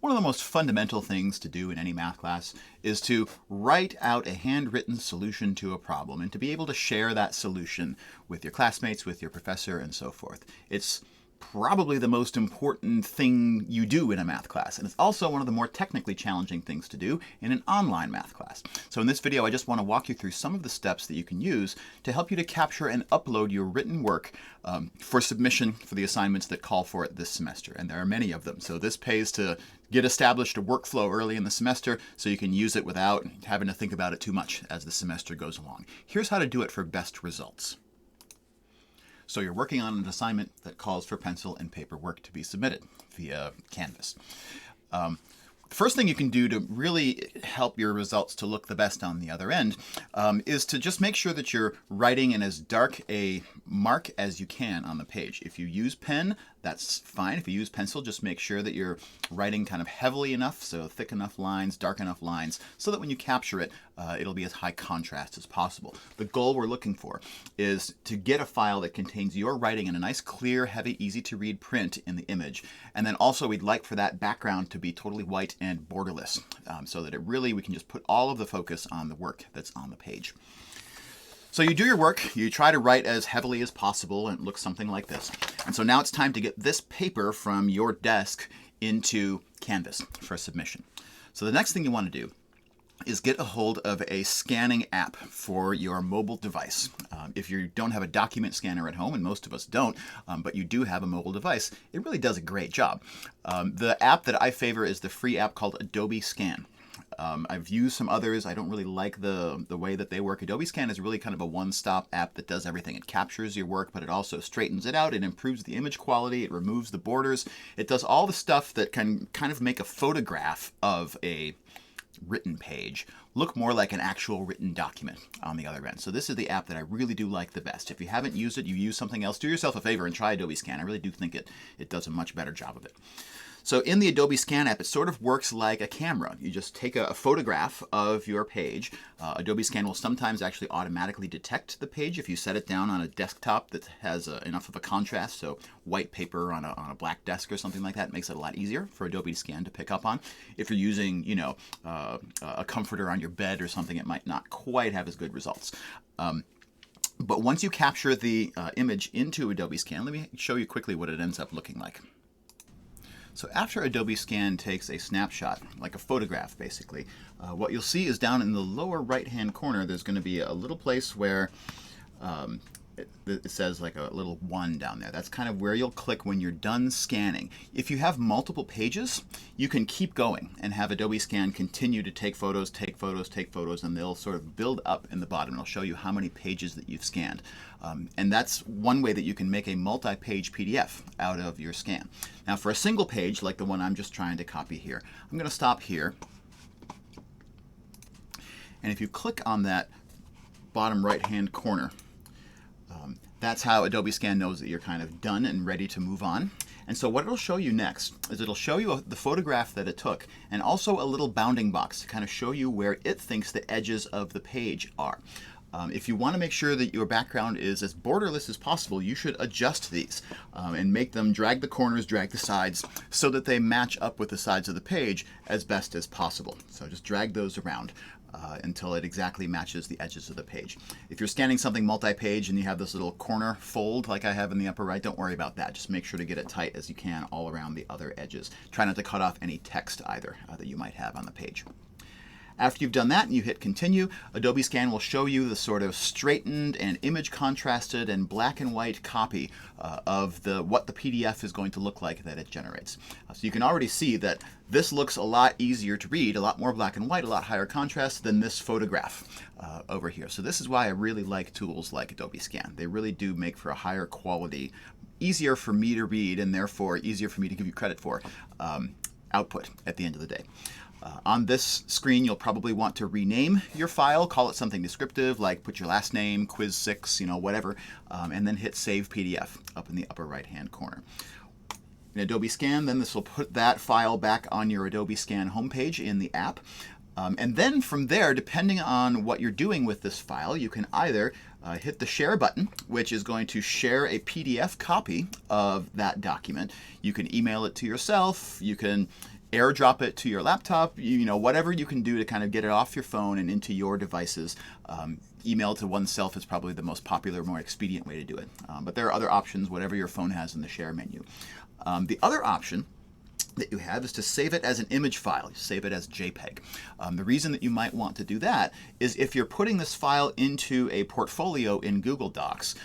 One of the most fundamental things to do in any math class is to write out a handwritten solution to a problem and to be able to share that solution with your classmates, with your professor, and so forth. It's probably the most important thing you do in a math class, and it's also one of the more technically challenging things to do in an online math class. So in this video, I just want to walk you through some of the steps that you can use to help you to capture and upload your written work for submission for the assignments that call for it this semester, and there are many of them. So this pays to get established a workflow early in the semester so you can use it without having to think about it too much as the semester goes along. Here's how to do it for best results. So you're working on an assignment that calls for pencil and paper work to be submitted via Canvas. The first thing you can do to really help your results to look the best on the other end is to just make sure that you're writing in as dark a mark as you can on the page. If you use pen, that's fine. If you use pencil, just make sure that you're writing kind of heavily enough, so thick enough lines, dark enough lines, so that when you capture it, it'll be as high contrast as possible. The goal we're looking for is to get a file that contains your writing in a nice, clear, heavy, easy to read print in the image. And then also we'd like for that background to be totally white and borderless, so that we can just put all of the focus on the work that's on the page. So you do your work, you try to write as heavily as possible, and it looks something like this. And so now it's time to get this paper from your desk into Canvas for submission. So the next thing you want to do is get a hold of a scanning app for your mobile device. If you don't have a document scanner at home, and most of us don't, but you do have a mobile device, it really does a great job. The app that I favor is the free app called Adobe Scan. I've used some others. I don't really like the way that they work. Adobe Scan is really kind of a one-stop app that does everything. It captures your work, but it also straightens it out. It improves the image quality. It removes the borders. It does all the stuff that can kind of make a photograph of a written page look more like an actual written document on the other end. So this is the app that I really do like the best. If you haven't used it, you use something else, do yourself a favor and try Adobe Scan. I really do think it does a much better job of it. So in the Adobe Scan app, it sort of works like a camera. You just take a photograph of your page. Adobe Scan will sometimes actually automatically detect the page if you set it down on a desktop that has enough of a contrast, so white paper on a black desk or something like that. It makes it a lot easier for Adobe Scan to pick up on. If you're using, a comforter on your bed or something, it might not quite have as good results. But once you capture the image into Adobe Scan, let me show you quickly what it ends up looking like. So after Adobe Scan takes a snapshot, like a photograph basically, what you'll see is down in the lower right-hand corner, there's going to be a little place where it says like a little 1 down there. That's kind of where you'll click when you're done scanning. If you have multiple pages, you can keep going and have Adobe Scan continue to take photos, take photos, take photos, and they'll sort of build up in the bottom. It'll show you how many pages that you've scanned. And that's one way that you can make a multi-page PDF out of your scan. Now for a single page, like the one I'm just trying to copy here, I'm going to stop here. And if you click on that bottom right-hand corner, that's how Adobe Scan knows that you're kind of done and ready to move on. And so what it'll show you next is it'll show you the photograph that it took, and also a little bounding box to kind of show you where it thinks the edges of the page are. If you want to make sure that your background is as borderless as possible, you should adjust these and make them drag the corners, drag the sides, so that they match up with the sides of the page as best as possible. So just drag those around until it exactly matches the edges of the page. If you're scanning something multi-page and you have this little corner fold like I have in the upper right, don't worry about that. Just make sure to get it tight as you can all around the other edges. Try not to cut off any text either that you might have on the page. After you've done that and you hit continue, Adobe Scan will show you the sort of straightened and image contrasted and black and white copy of what the PDF is going to look like that it generates. So you can already see that this looks a lot easier to read, a lot more black and white, a lot higher contrast than this photograph over here. So this is why I really like tools like Adobe Scan. They really do make for a higher quality, easier for me to read, and therefore easier for me to give you credit for output at the end of the day. On this screen, you'll probably want to rename your file, call it something descriptive, like put your last name, quiz 6, whatever, and then hit Save PDF up in the upper right-hand corner. In Adobe Scan, then this will put that file back on your Adobe Scan homepage in the app. And then from there, depending on what you're doing with this file, you can either hit the share button, which is going to share a PDF copy of that document. You can email it to yourself. You can AirDrop it to your laptop, whatever you can do to kind of get it off your phone and into your devices. Email to oneself is probably the most popular, more expedient way to do it. But there are other options, whatever your phone has in the share menu. The other option that you have is to save it as an image file, save it as JPEG. The reason that you might want to do that is if you're putting this file into a portfolio in Google Docs.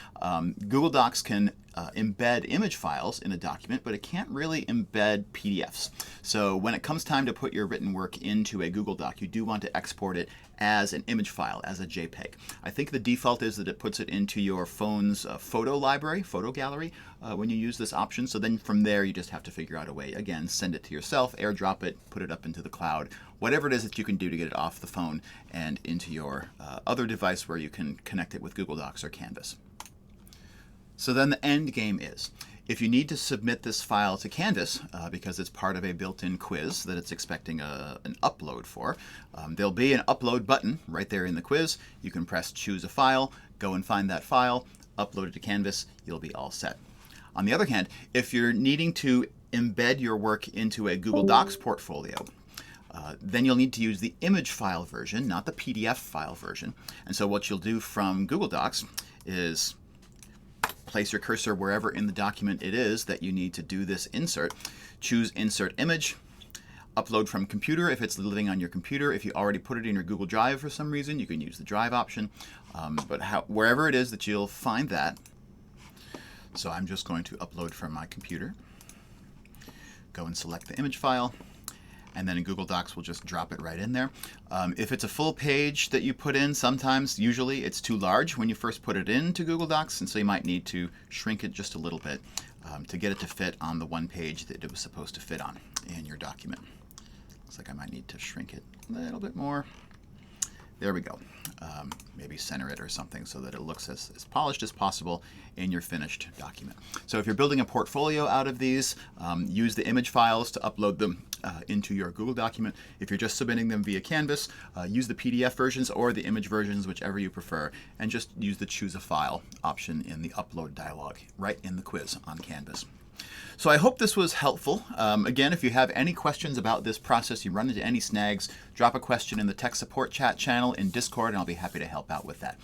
Google Docs can embed image files in a document, but it can't really embed PDFs. So when it comes time to put your written work into a Google Doc, you do want to export it as an image file, as a JPEG. I think the default is that it puts it into your phone's photo library, photo gallery, when you use this option. So then from there, you just have to figure out a way. Again, send it to yourself, AirDrop it, put it up into the cloud, whatever it is that you can do to get it off the phone and into your other device where you can connect it with Google Docs or Canvas. So then the end game is, if you need to submit this file to Canvas, because it's part of a built-in quiz that it's expecting an upload for, there'll be an upload button right there in the quiz. You can press choose a file, go and find that file, upload it to Canvas, you'll be all set. On the other hand, if you're needing to embed your work into a Google Docs portfolio, then you'll need to use the image file version, not the PDF file version. And so what you'll do from Google Docs is place your cursor wherever in the document it is that you need to do this insert. Choose Insert Image. Upload from computer if it's living on your computer. If you already put it in your Google Drive for some reason, you can use the Drive option. But wherever it is that you'll find that. So I'm just going to upload from my computer. Go and select the image file. And then in Google Docs, we'll just drop it right in there. If it's a full page that you put in, usually it's too large when you first put it into Google Docs, and so you might need to shrink it just a little bit to get it to fit on the one page that it was supposed to fit on in your document. Looks like I might need to shrink it a little bit more. There we go. Maybe center it or something so that it looks as polished as possible in your finished document. So if you're building a portfolio out of these, use the image files to upload them into your Google document. If you're just submitting them via Canvas, use the PDF versions or the image versions, whichever you prefer, and just use the choose a file option in the upload dialog right in the quiz on Canvas. So I hope this was helpful. Again, if you have any questions about this process, you run into any snags, drop a question in the tech support chat channel in Discord, and I'll be happy to help out with that.